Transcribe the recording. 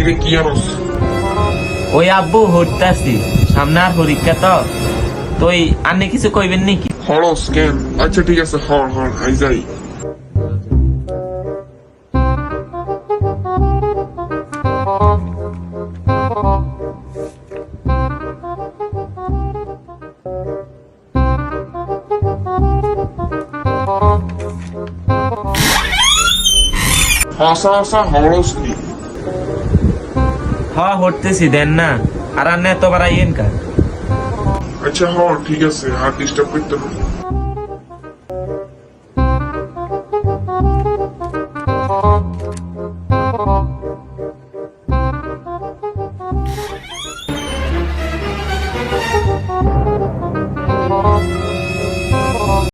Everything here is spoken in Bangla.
এদিকে কি আনস? ওই আব্বু হরতাছি, সামনে আর পরীক্ষা তো, তুই আনে কিছু কইবেন নাকি? হরস কেন? আচ্ছা ঠিক আছে, হর হর আই যাই। হাসা হাসা হরস নি? হরতেছি দেন না, আর আনে এতবার আইয়েন কা? আচ্ছা হর ঠিক আছে, আর ডিস্টার্ব করতে না।